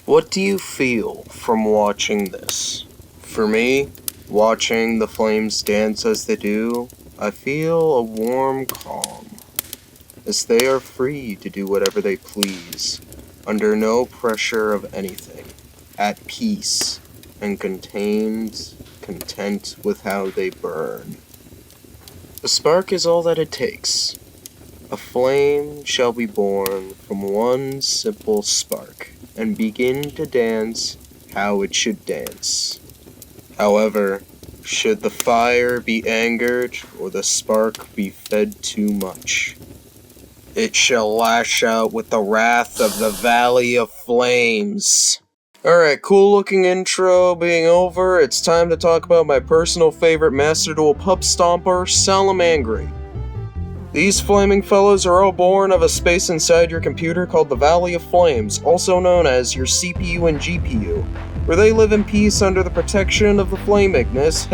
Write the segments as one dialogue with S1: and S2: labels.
S1: What do you feel from watching this? For me, watching the flames dance as they do, I feel a warm calm, as they are free to do whatever they please, under no pressure of anything, at peace, and content with how they burn. A spark is all that it takes. A flame shall be born from one simple spark, and begin to dance how it should dance. However, should the fire be angered, or the spark be fed too much, it shall lash out with the wrath of the Valley of Flames. Alright, cool looking intro being over, it's time to talk about my personal favorite Master Duel Pub Stomper, Salamangreat. These flaming fellows are all born of a space inside your computer called the Valley of Flames, also known as your CPU and GPU, where they live in peace under the protection of the Flame Ignis.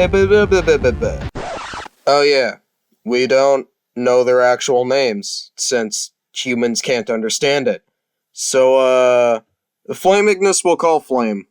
S1: Oh yeah, we don't know their actual names, since humans can't understand it. So, the Flame Ignis we'll call Flame,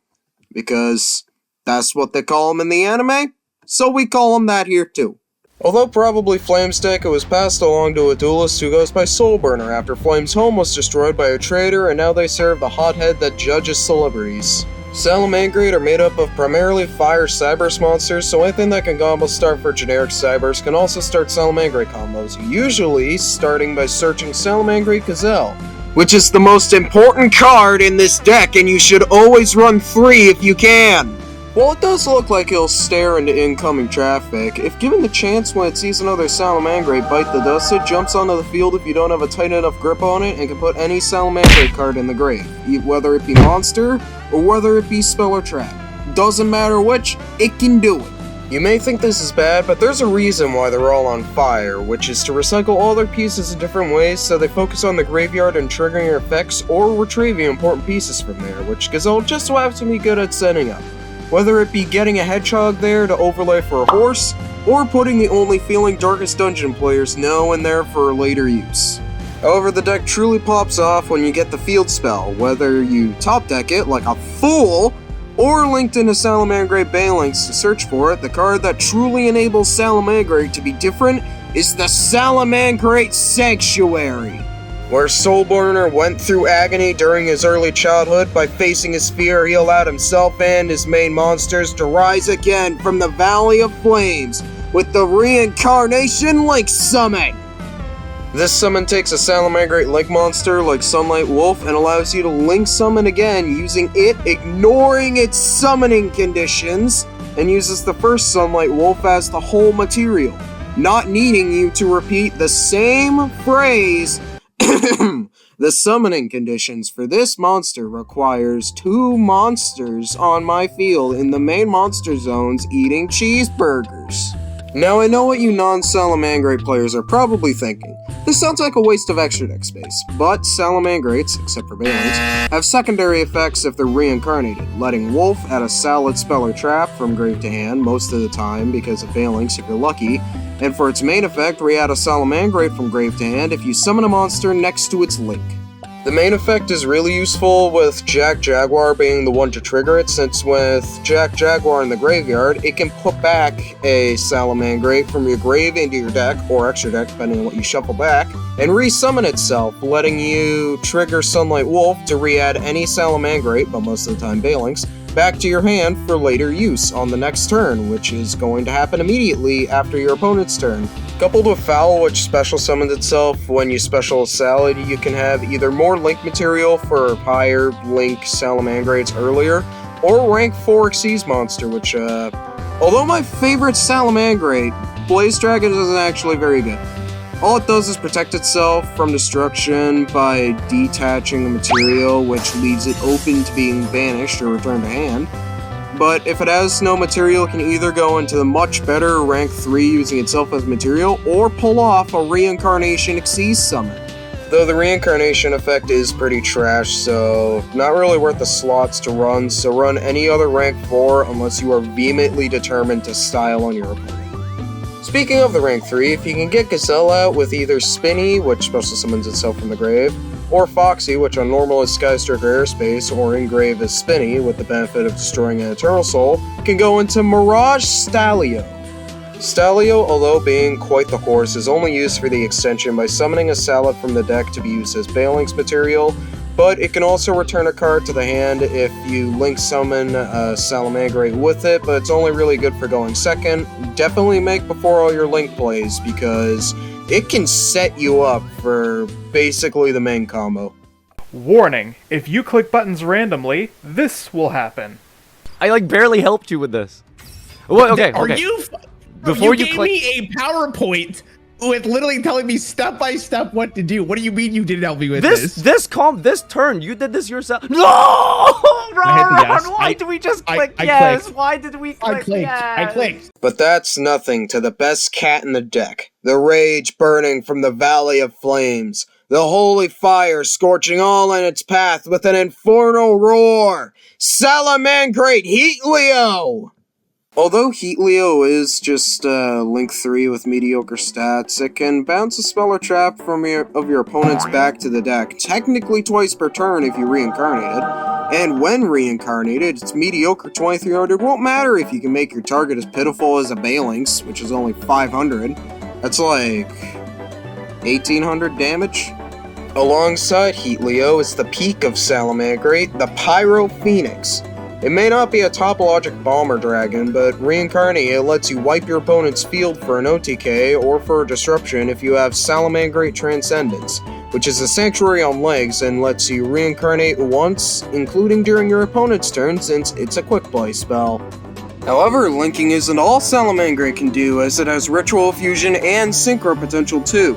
S1: because that's what they call him in the anime, so we call him that here too. Although probably Flamestank, it was passed along to a duelist who goes by Soulburner after Flame's home was destroyed by a traitor, and now they serve the hothead that judges celebrities. Salamangreat are made up of primarily fire Cybers monsters, so anything that can combo start for generic Cybers can also start Salamangreat combos, usually starting by searching Salamangreat Gazelle, which is the most important card in this deck, and you should always run 3 if you can. While it does look like he'll stare into incoming traffic, if given the chance when it sees another Salamangreat bite the dust, it jumps onto the field if you don't have a tight enough grip on it and can put any Salamangreat card in the grave, whether it be monster or whether it be spell or trap. Doesn't matter which, it can do it. You may think this is bad, but there's a reason why they're all on fire, which is to recycle all their pieces in different ways so they focus on the graveyard and triggering your effects or retrieving important pieces from there, which Gazelle just so happens to be good at setting up. Whether it be getting a hedgehog there to overlay for a horse, or putting the only feeling Darkest Dungeon players know in there for later use. However, the deck truly pops off when you get the field spell, whether you top deck it like a fool, or linked into Salamangreat Banelinks to search for it. The card that truly enables Salamangreat to be different is the Salamangreat Sanctuary, where Soulburner went through agony during his early childhood. By facing his fear, he allowed himself and his main monsters to rise again from the Valley of Flames with the Reincarnation Link Summon. This summon takes a Salamangreat Link monster like Sunlight Wolf and allows you to Link Summon again using it, ignoring its summoning conditions, and uses the first Sunlight Wolf as the whole material, not needing you to repeat the same phrase. The summoning conditions for this monster requires 2 monsters on my field in the main monster zones eating cheeseburgers. Now I know what you non-Salamangreat players are probably thinking. This sounds like a waste of extra deck space, but Salamangreats, except for Banelinks, have secondary effects if they're reincarnated, letting Wolf add a Salad Spell or Trap from grave to hand most of the time because of Banelinks if you're lucky, and for its main effect, we add a Salamangreat from grave to hand if you summon a monster next to its link. The main effect is really useful with Jack Jaguar being the one to trigger it, since with Jack Jaguar in the graveyard, it can put back a Salamangreat from your grave into your deck, or extra deck depending on what you shuffle back, and resummon itself, letting you trigger Sunlight Wolf to re-add any Salamangreat, but most of the time Banelinks, back to your hand for later use on the next turn, which is going to happen immediately after your opponent's turn. Coupled with Foul, which special summons itself when you special a Salad, you can have either more Link material for higher Link Salamangreats earlier, or rank 4 Xyz monster, which, although my favorite Salamangreat, Blaze Dragon isn't actually very good. All it does is protect itself from destruction by detaching the material, which leaves it open to being banished or returned to hand. But if it has no material, it can either go into the much better rank 3 using itself as material, or pull off a Reincarnation Xyz summon. Though the Reincarnation effect is pretty trash, so not really worth the slots to run, so run any other rank 4 unless you are vehemently determined to style on your opponent. Speaking of the rank 3, if you can get Gazelle out with either Spinny, which special summons itself from the grave, or Foxy, which on normal is Skystriker Airspace, or Engrave is Spinny, with the benefit of destroying an Eternal Soul, can go into Mirage Stalio. Stalio, although being quite the horse, is only used for the extension by summoning a salad from the deck to be used as Baling's material, but it can also return a card to the hand if you link summon Salamangreat with it, but it's only really good for going second. Definitely make before all your link plays, because it can set you up for basically the main combo.
S2: Warning, if you click buttons randomly, this will happen.
S3: I barely helped you with this. Well, okay,
S4: Are
S3: okay.
S4: you...
S3: Before
S4: you
S3: you
S4: gave
S3: click...
S4: me a PowerPoint with literally telling me step by step what to do. What do you mean you didn't help me with this?
S3: This turn, you did this yourself. No!
S4: Yes.
S3: Why did we just click yes?
S4: Clicked.
S3: Why did we click yes?
S4: I clicked.
S1: But that's nothing to the best cat in the deck. The rage burning from the Valley of Flames. The holy fire scorching all in its path with an infernal roar. Salamangreat Heatleo! Although Heatleo is just Link 3 with mediocre stats, it can bounce a spell or trap from your opponent's back to the deck, technically twice per turn if you reincarnate it. And when reincarnated, its mediocre 2300 won't matter if you can make your target as pitiful as a Baling's, which is only 500. That's like 1800 damage. Alongside Heatleo is the peak of Salamangreat, the Pyro Phoenix. It may not be a topologic bomber dragon, but reincarnating it lets you wipe your opponent's field for an OTK or for a disruption if you have Salamangreat Transcendence, which is a sanctuary on legs and lets you reincarnate once, including during your opponent's turn since it's a quick play spell. However, linking isn't all Salamangreat can do, as it has Ritual Fusion and Synchro potential too,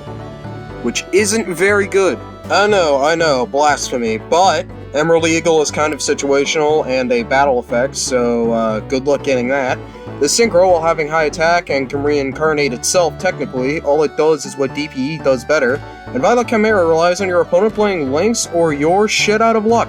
S1: which isn't very good. I know, blasphemy, but Emerald Eagle is kind of situational and a battle effect, so good luck getting that. The Synchro, while having high attack and can reincarnate itself technically, all it does is what DPE does better, and Violet Chimera relies on your opponent playing Lynx or you're shit out of luck.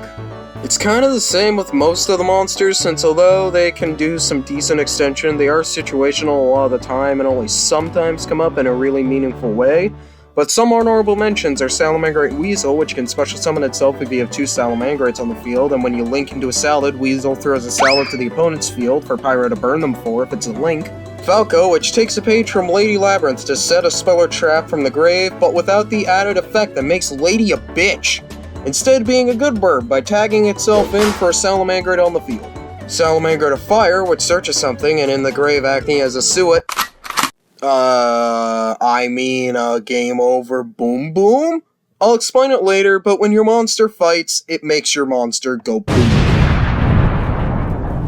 S1: It's kind of the same with most of the monsters, since although they can do some decent extension, they are situational a lot of the time and only sometimes come up in a really meaningful way. But some honorable mentions are Salamangreat Weasel, which can special summon itself if you have 2 Salamangreats on the field, and when you link into a salad, Weasel throws a salad to the opponent's field for Pyro to burn them for if it's a link. Falco, which takes a page from Lady Labyrinth to set a spell or trap from the grave, but without the added effect that makes Lady a bitch, instead being a good bird by tagging itself in for a Salamangreat on the field. Salamangreat of Fire, which searches something, and in the grave acting as a suet. Game over boom boom? I'll explain it later, but when your monster fights, it makes your monster go boom.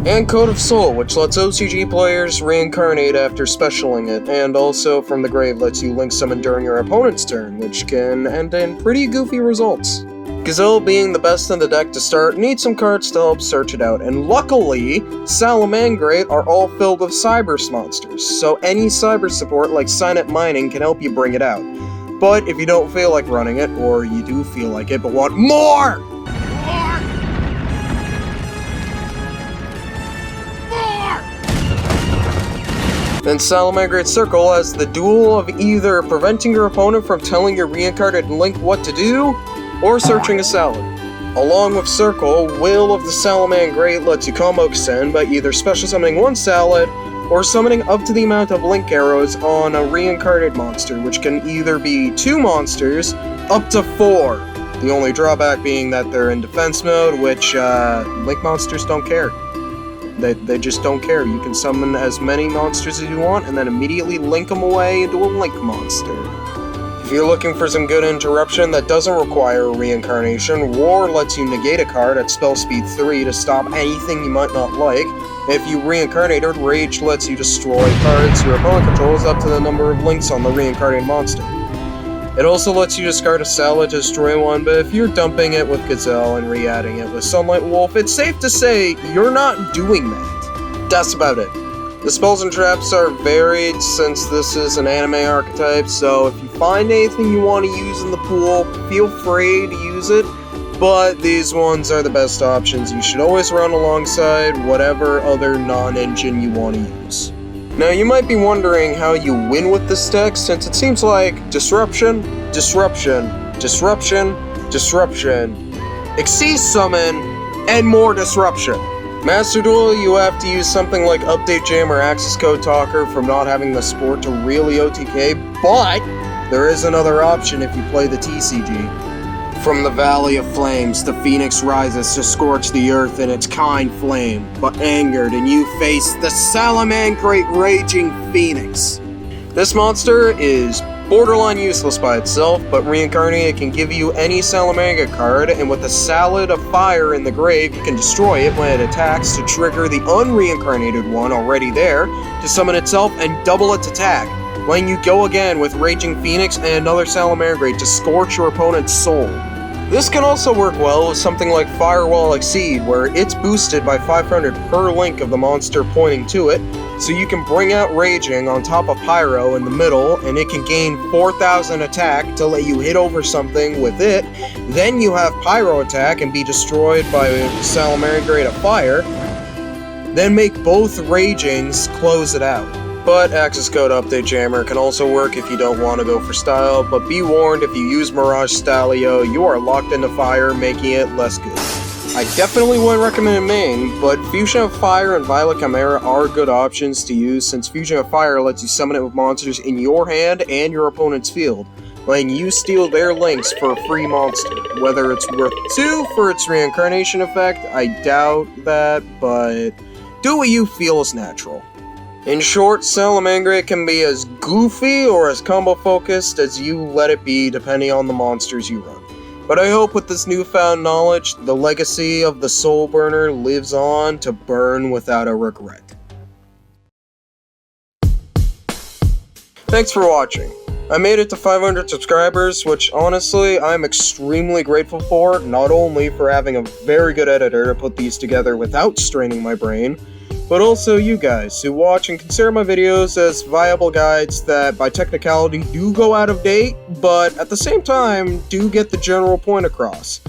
S1: And Code of Soul, which lets OCG players reincarnate after specialing it, and also from the grave lets you link summon during your opponent's turn, which can end in pretty goofy results. Gazelle, being the best in the deck to start, needs some cards to help search it out, and luckily, Salamangreat are all filled with Cybers monsters, so any Cyber support like Signet Mining can help you bring it out. But if you don't feel like running it, or you do feel like it but want more! Then Salamangreat Circle has the duel of either preventing your opponent from telling your reincarnated Link what to do, or searching a salad. Along with Circle, Will of the Salamangreat lets you combo extend by either special summoning 1 salad, or summoning up to the amount of Link arrows on a reincarnated monster, which can either be 2 monsters, up to 4. The only drawback being that they're in defense mode, which Link monsters don't care. They just don't care. You can summon as many monsters as you want, and then immediately link them away into a Link monster. If you're looking for some good interruption that doesn't require a reincarnation, War lets you negate a card at spell speed 3 to stop anything you might not like. If you reincarnated, Rage lets you destroy cards your opponent controls up to the number of links on the reincarnated monster. It also lets you discard a salad to destroy one, but if you're dumping it with Gazelle and re-adding it with Sunlight Wolf, it's safe to say you're not doing that. That's about it. The spells and traps are varied since this is an anime archetype, so if you find anything you want to use in the pool, feel free to use it, but these ones are the best options. You should always run alongside whatever other non-engine you want to use. Now you might be wondering how you win with this deck, since it seems like disruption, disruption, disruption, disruption, Exceed Summon, and more disruption. Master Duel, you have to use something like Update Jam or Access Code Talker from not having the support to really OTK, but there is another option if you play the TCG. From the Valley of Flames, the Phoenix rises to scorch the earth in its kind flame, but angered, and you face the Salamangreat Raging Phoenix. This monster is borderline useless by itself, but reincarnated can give you any Salamangreat card, and with a Salad of Fire in the grave, you can destroy it when it attacks to trigger the unreincarnated one already there to summon itself and double its attack, letting you go again with Raging Phoenix and another Salamangreat to scorch your opponent's soul. This can also work well with something like Firewall Exceed, where it's boosted by 500 per link of the monster pointing to it, so you can bring out Raging on top of Pyro in the middle, and it can gain 4,000 attack to let you hit over something with it. Then you have Pyro attack and be destroyed by Salamangreat of Fire. Then make both Ragings close it out. But Access Code Update Jammer can also work if you don't want to go for style, but be warned, if you use Mirage Stalio, you are locked into fire, making it less good. I definitely wouldn't recommend it main, but Fusion of Fire and Violet Chimera are good options to use, since Fusion of Fire lets you summon it with monsters in your hand and your opponent's field, letting you steal their links for a free monster. Whether it's worth 2 for its reincarnation effect, I doubt that, but do what you feel is natural. In short, Salamangreat can be as goofy or as combo-focused as you let it be, depending on the monsters you run. But I hope with this newfound knowledge, the legacy of the Soul Burner lives on to burn without a regret. Thanks for watching. I made it to 500 subscribers, which honestly, I'm extremely grateful for, not only for having a very good editor to put these together without straining my brain, but also you guys who watch and consider my videos as viable guides that by technicality do go out of date, but at the same time do get the general point across.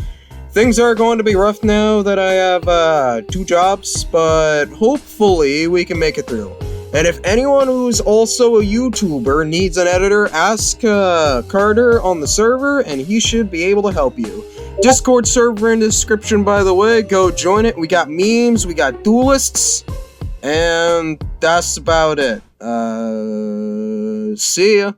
S1: Things are going to be rough now that I have 2 jobs, but hopefully we can make it through. And if anyone who's also a YouTuber needs an editor, ask Carter on the server and he should be able to help you. Discord server in the description, by the way, go join it. We got memes, we got duelists, and that's about it. See ya.